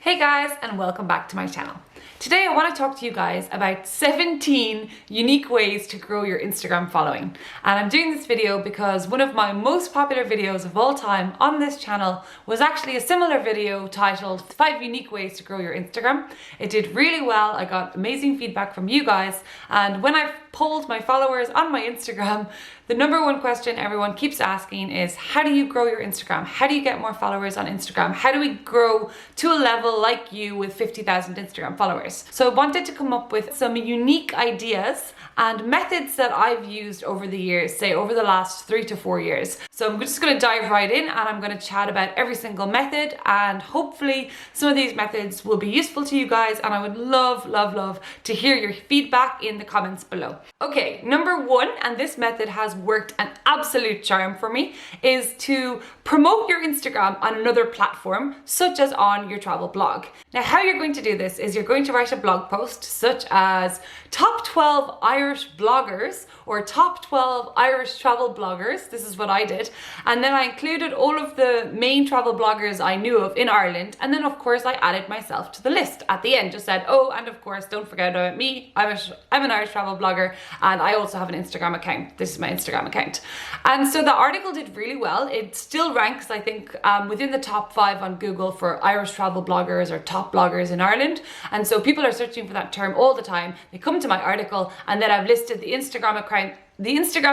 Hey guys, and welcome back to my channel. Today I want to talk to you guys about 17 unique ways to grow your Instagram following. And I'm doing this video because one of my most popular videos of all time on this channel was actually a similar video titled 5 Unique Ways to Grow Your Instagram. It did really well. I got amazing feedback from you guys, and when I polled my followers on my Instagram, the number one question everyone keeps asking is, how do you grow your Instagram? How do you get more followers on Instagram? How do we grow to a level like you with 50,000 Instagram followers? So I wanted to come up with some unique ideas and methods that I've used over the years, say over the last 3 to 4 years. So I'm just going to dive right in and I'm going to chat about every single method, and hopefully some of these methods will be useful to you guys, and I would love to hear your feedback in the comments below. Okay, number one, and this method has worked an absolute charm for me, is to promote your Instagram on another platform, such as on your travel blog. Now, how you're going to do this is you're going to write a blog post such as top 12 Irish bloggers or top 12 Irish travel bloggers. This is what I did. And then I included all of the main travel bloggers I knew of in Ireland. And then of course I added myself to the list at the end, just said, oh, and of course, don't forget about me. I'm an Irish travel blogger, and I also have an Instagram account. This is my Instagram account. And so the article did really well. It still ranks, I think, within the top 5 on Google for Irish travel bloggers or top bloggers in Ireland. And so people are searching for that term all the time. They come to my article, and then I've listed the Instagram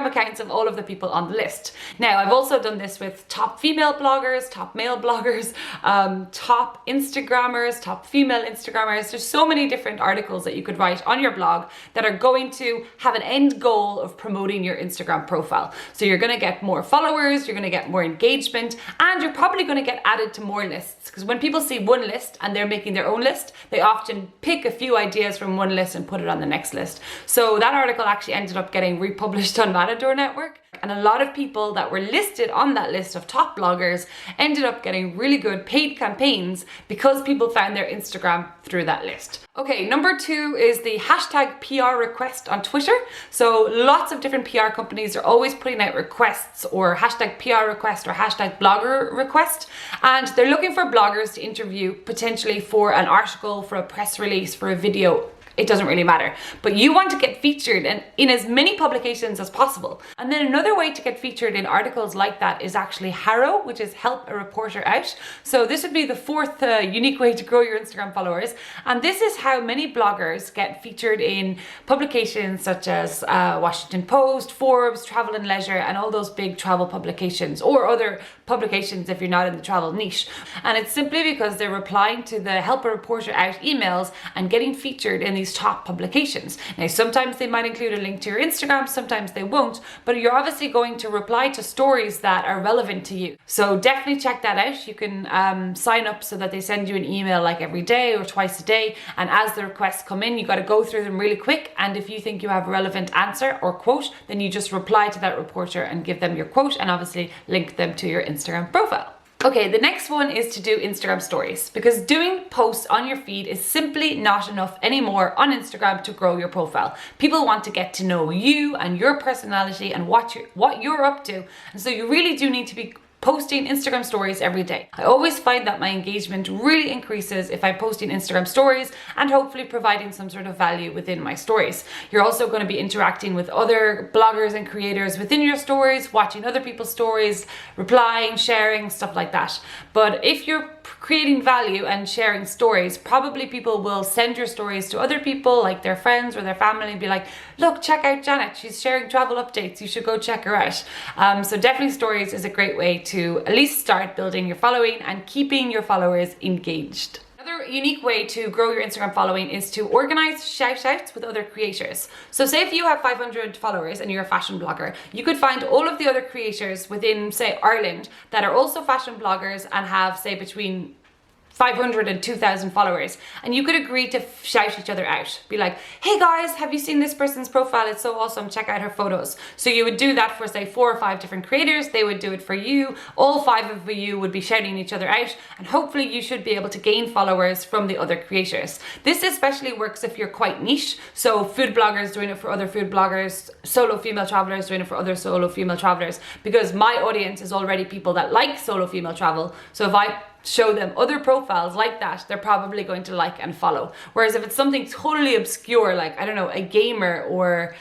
accounts of all of the people on the list. Now, I've also done this with top female bloggers, top male bloggers, top Instagrammers, top female Instagrammers. There's so many different articles that you could write on your blog that are going to have an end goal of promoting your Instagram profile. So you're going to get more followers, you're going to get more engagement, and you're probably going to get added to more lists, because when people see one list and they're making their own list, they often pick a few ideas from one list and put it on the next list. So that article actually ended up getting republished on Matador Network, and a lot of people that were listed on that list of top bloggers ended up getting really good paid campaigns because people found their Instagram through that list. Okay, number 2 is the hashtag PR request on Twitter. So lots of different PR companies are always putting out requests, or hashtag PR request or hashtag blogger request, and they're looking for bloggers to interview, potentially for an article, for a press release, for a video. It doesn't really matter, but you want to get featured in as many publications as possible. And then another way to get featured in articles like that is actually HARO, which is help a reporter out. So this would be the 4th unique way to grow your Instagram followers. And this is how many bloggers get featured in publications such as Washington Post, Forbes, Travel and Leisure, and all those big travel publications, or other publications if you're not in the travel niche. And it's simply because they're replying to the help a reporter out emails and getting featured in these top publications. Now, sometimes they might include a link to your Instagram, sometimes they won't, but you're obviously going to reply to stories that are relevant to you. So definitely check that out. You can sign up so that they send you an email like every day or twice a day, and as the requests come in, you got to go through them really quick, and if you think you have a relevant answer or quote, then you just reply to that reporter and give them your quote, and obviously link them to your Instagram profile. Okay, the next one is to do Instagram stories, because doing posts on your feed is simply not enough anymore on Instagram to grow your profile. People want to get to know you and your personality and what you're up to, and so you really do need to be posting Instagram stories every day. I always find that my engagement really increases if I'm posting Instagram stories and hopefully providing some sort of value within my stories. You're also going to be interacting with other bloggers and creators within your stories, watching other people's stories, replying, sharing, stuff like that. But if you're creating value and sharing stories, probably people will send your stories to other people, like their friends or their family, and be like, look, check out Janet, she's sharing travel updates, you should go check her out. So definitely stories is a great way to at least start building your following and keeping your followers engaged. Another unique way to grow your Instagram following is to organize shout outs with other creators. So say if you have 500 followers and you're a fashion blogger, you could find all of the other creators within, say, Ireland that are also fashion bloggers and have, say, between 500 and 2,000 followers, and you could agree to shout each other out. Be like, hey guys, have you seen this person's profile? It's so awesome, check out her photos. So you would do that for, say, 4 or 5 different creators. They would do it for you. All 5 of you would be shouting each other out, and hopefully you should be able to gain followers from the other creators. This especially works if you're quite niche. So food bloggers doing it for other food bloggers, solo female travelers doing it for other solo female travelers, because my audience is already people that like solo female travel. So if I show them other profiles like that, they're probably going to like and follow. Whereas if it's something totally obscure, like, I don't know, a gamer or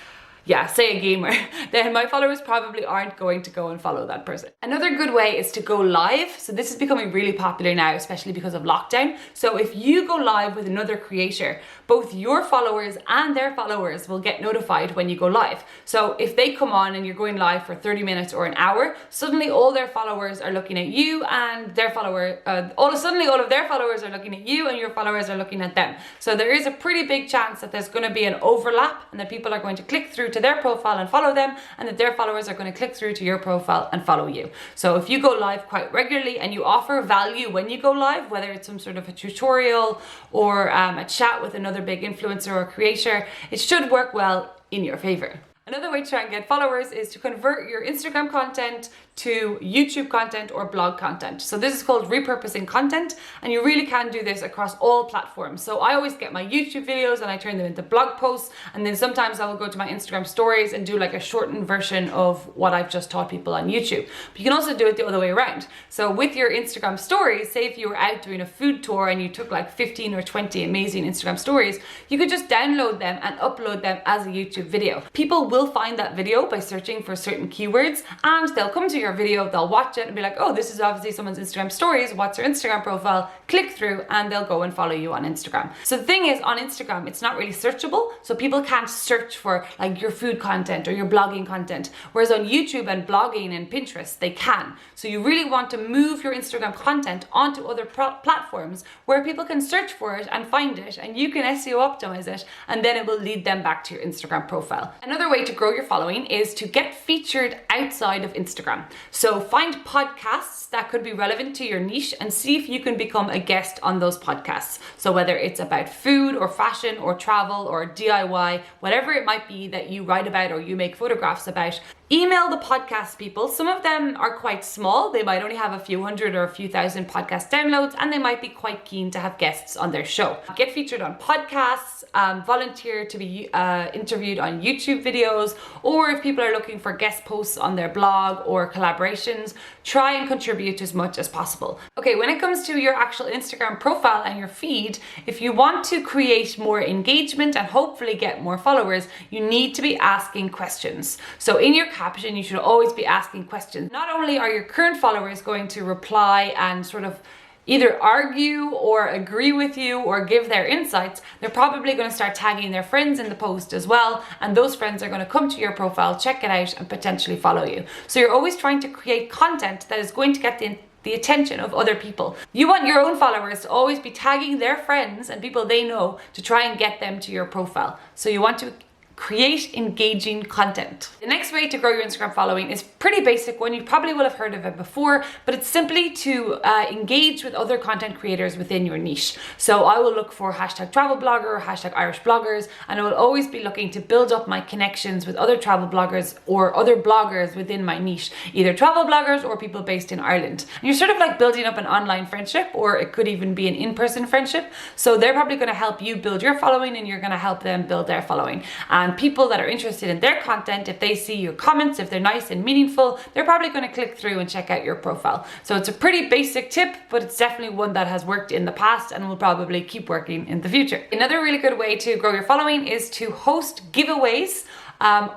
yeah, say a gamer, then my followers probably aren't going to go and follow that person. Another good way is to go live. So this is becoming really popular now, especially because of lockdown. So if you go live with another creator, both your followers and their followers will get notified when you go live. So if they come on and you're going live for 30 minutes or an hour, suddenly all their followers are looking at you and their all of their followers are looking at you and your followers are looking at them. So there is a pretty big chance that there's going to be an overlap and that people are going to click through to their profile and follow them, and that their followers are going to click through to your profile and follow you. So if you go live quite regularly and you offer value when you go live, whether it's some sort of a tutorial or a chat with another big influencer or creator, it should work well in your favor. Another way to try and get followers is to convert your Instagram content to YouTube content or blog content. So this is called repurposing content, and you really can do this across all platforms. So I always get my YouTube videos and I turn them into blog posts, and then sometimes I will go to my Instagram stories and do like a shortened version of what I've just taught people on YouTube. But you can also do it the other way around. So with your Instagram stories, say if you were out doing a food tour and you took like 15 or 20 amazing Instagram stories, you could just download them and upload them as a YouTube video. People will find that video by searching for certain keywords, and they'll come to your video, they'll watch it and be like, oh, this is obviously someone's Instagram stories, what's their Instagram profile? Click through and they'll go and follow you on Instagram. So the thing is, on Instagram, it's not really searchable, so people can't search for like your food content or your blogging content, whereas on YouTube and blogging and Pinterest, they can. So you really want to move your Instagram content onto other platforms where people can search for it and find it, and you can SEO optimize it, and then it will lead them back to your Instagram profile. Another way to grow your following is to get featured outside of Instagram. So find podcasts that could be relevant to your niche and see if you can become a guest on those podcasts. So whether it's about food or fashion or travel or DIY, whatever it might be that you write about or you make photographs about, email the podcast people. Some of them are quite small. They might only have a few hundred or a few thousand podcast downloads, and they might be quite keen to have guests on their show. Get featured on podcasts, volunteer to be interviewed on YouTube videos, or if people are looking for guest posts on their blog or collaborations, try and contribute as much as possible. Okay, when it comes to your actual Instagram profile and your feed, if you want to create more engagement and hopefully get more followers, you need to be asking questions. So in your caption, you should always be asking questions. Not only are your current followers going to reply and sort of either argue or agree with you or give their insights, they're probably going to start tagging their friends in the post as well, and those friends are going to come to your profile, check it out, and potentially follow you. So you're always trying to create content that is going to get the attention of other people. You want your own followers to always be tagging their friends and people they know to try and get them to your profile. So you want to create engaging content. The next way to grow your Instagram following is pretty basic one. You probably will have heard of it before, but it's simply to engage with other content creators within your niche. So I will look for hashtag travel blogger, hashtag Irish bloggers, and I will always be looking to build up my connections with other travel bloggers or other bloggers within my niche, either travel bloggers or people based in Ireland. And you're sort of like building up an online friendship, or it could even be an in-person friendship. So they're probably going to help you build your following, and you're going to help them build their following. And people that are interested in their content, if they see your comments, if they're nice and meaningful, they're probably going to click through and check out your profile. So it's a pretty basic tip, but it's definitely one that has worked in the past and will probably keep working in the future. Another really good way to grow your following is to host giveaways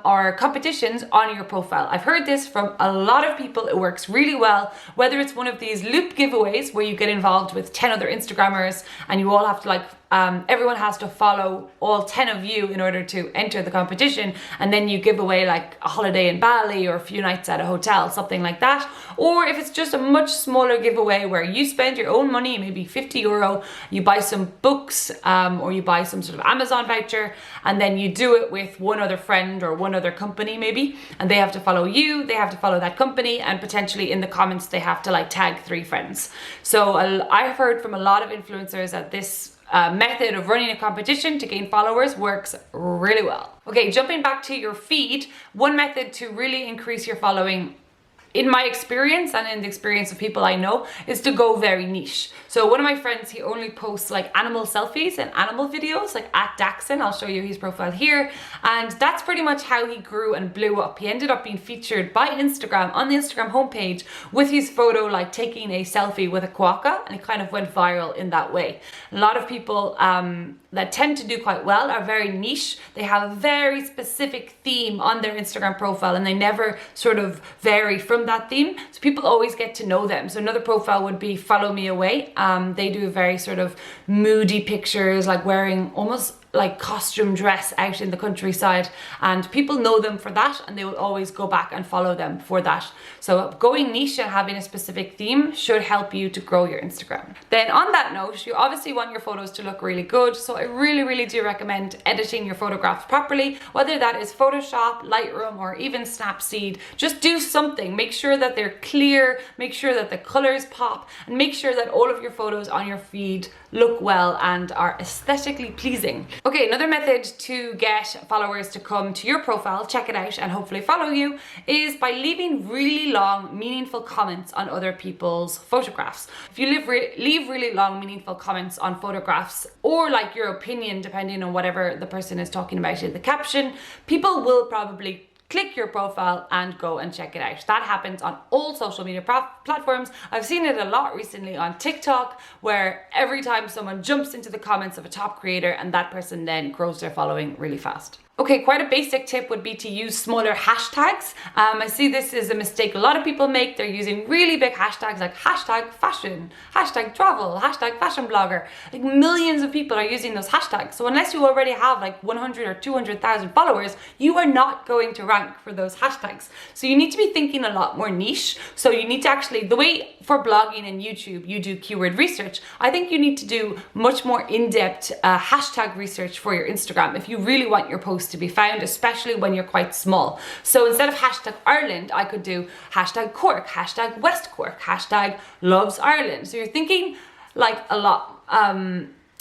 or competitions on your profile. I've heard this from a lot of people. It works really well, whether it's one of these loop giveaways where you get involved with 10 other Instagrammers and you all have to everyone has to follow all 10 of you in order to enter the competition, and then you give away like a holiday in Bali or a few nights at a hotel, something like that. Or if it's just a much smaller giveaway where you spend your own money, maybe €50, you buy some books or you buy some sort of Amazon voucher, and then you do it with one other friend or one other company maybe, and they have to follow you, they have to follow that company, and potentially in the comments they have to like tag 3 friends. So I've heard from a lot of influencers that this method of running a competition to gain followers works really well. Okay, jumping back to your feed, one method to really increase your following in my experience and in the experience of people I know, is to go very niche. So one of my friends, he only posts like animal selfies and animal videos, like at Daxon. I'll show you his profile here. And that's pretty much how he grew and blew up. He ended up being featured by Instagram on the Instagram homepage with his photo, like taking a selfie with a quokka, and it kind of went viral in that way. A lot of people that tend to do quite well are very niche. They have a very specific theme on their Instagram profile and they never sort of vary from that theme. So people always get to know them. So another profile would be Follow Me Away. They do very sort of moody pictures, like wearing almost like costume dress out in the countryside, and people know them for that and they will always go back and follow them for that. So going niche and having a specific theme should help you to grow your Instagram. Then on that note, you obviously want your photos to look really good, so I really do recommend editing your photographs properly, whether that is Photoshop, Lightroom, or even Snapseed. Just do something. Make sure that they're clear, make sure that the colors pop, and make sure that all of your photos on your feed look well and are aesthetically pleasing. Okay, another method to get followers to come to your profile, check it out, and hopefully follow you is by leaving really long, meaningful comments on other people's photographs. If you leave really long, meaningful comments on photographs, or like your opinion, depending on whatever the person is talking about in the caption, people will probably click your profile and go and check it out. That happens on all social media platforms. I've seen it a lot recently on TikTok, where every time someone jumps into the comments of a top creator and that person then grows their following really fast. Okay, quite a basic tip would be to use smaller hashtags. I see this is a mistake a lot of people make. They're using really big hashtags like hashtag fashion, hashtag travel, hashtag fashion blogger. Like millions of people are using those hashtags. So unless you already have like 100 or 200,000 followers, you are not going to rank for those hashtags. So you need to be thinking a lot more niche. So you need to actually, the way for blogging and YouTube, you do keyword research. I think you need to do much more in-depth hashtag research for your Instagram if you really want your post to be found, especially when you're quite small. So instead of hashtag Ireland, I could do hashtag Cork, hashtag West Cork, hashtag loves Ireland. So you're thinking like a lot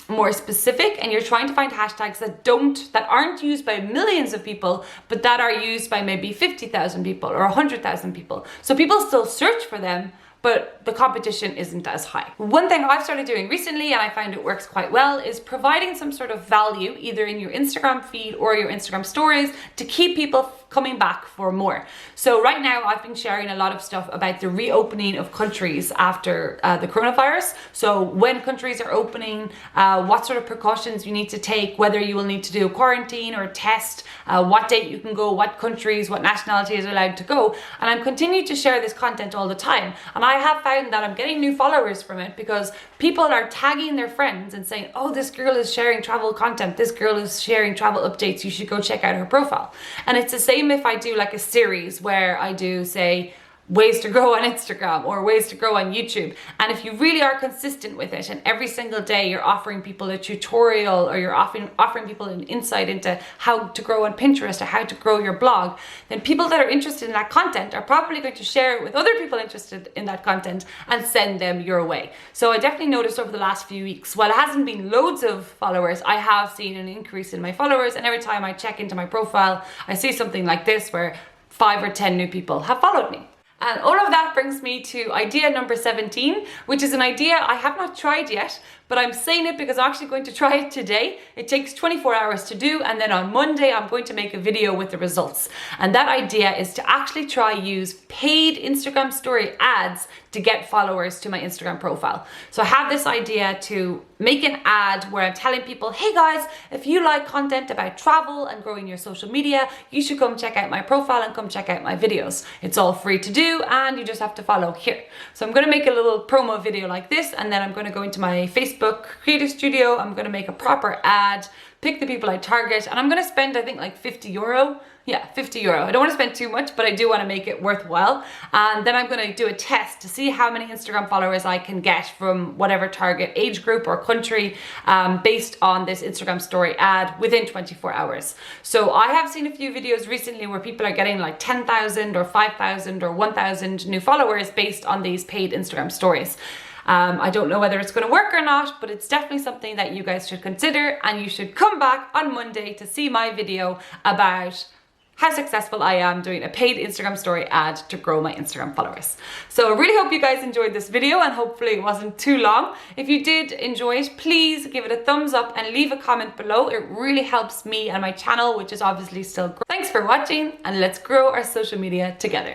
more specific, and you're trying to find hashtags that aren't used by millions of people, but that are used by maybe 50,000 people or 100,000 people. So people still search for them, but the competition isn't as high. One thing I've started doing recently, and I find it works quite well, is providing some sort of value either in your Instagram feed or your Instagram stories to keep people coming back for more. So right now I've been sharing a lot of stuff about the reopening of countries after the coronavirus. So when countries are opening, what sort of precautions you need to take, whether you will need to do a quarantine or a test, what date you can go, what countries, what nationality is allowed to go. And I'm continuing to share this content all the time. And I have found that I'm getting new followers from it because people are tagging their friends and saying, oh, this girl is sharing travel content, this girl is sharing travel updates, you should go check out her profile. And it's the same if I do like a series where I do, say, ways to grow on Instagram or ways to grow on YouTube. And if you really are consistent with it and every single day you're offering people a tutorial or you're offering people an insight into how to grow on Pinterest or how to grow your blog, then people that are interested in that content are probably going to share it with other people interested in that content and send them your way. So I definitely noticed over the last few weeks, while it hasn't been loads of followers, I have seen an increase in my followers, and every time I check into my profile, I see something like this where 5 or 10 new people have followed me. And all of that brings me to idea number 17, which is an idea I have not tried yet, but I'm saying it because I'm actually going to try it today. It takes 24 hours to do, and then on Monday I'm going to make a video with the results. And that idea is to actually try use paid Instagram story ads to get followers to my Instagram profile. So I have this idea to make an ad where I'm telling people, hey guys, if you like content about travel and growing your social media, you should come check out my profile and come check out my videos. It's all free to do and you just have to follow here. So I'm gonna make a little promo video like this, and then I'm gonna go into my Facebook Creative Studio, I'm gonna make a proper ad, pick the people I target, and I'm gonna spend, I think, like €50. Yeah, €50. I don't want to spend too much, but I do want to make it worthwhile. And then I'm going to do a test to see how many Instagram followers I can get from whatever target age group or country based on this Instagram story ad within 24 hours. So I have seen a few videos recently where people are getting like 10,000 or 5,000 or 1,000 new followers based on these paid Instagram stories. I don't know whether it's going to work or not, but it's definitely something that you guys should consider, and you should come back on Monday to see my video about how successful I am doing a paid Instagram story ad to grow my Instagram followers. So I really hope you guys enjoyed this video, and hopefully it wasn't too long. If you did enjoy it, please give it a thumbs up and leave a comment below. It really helps me and my channel, which is obviously still growing. Thanks for watching, and let's grow our social media together.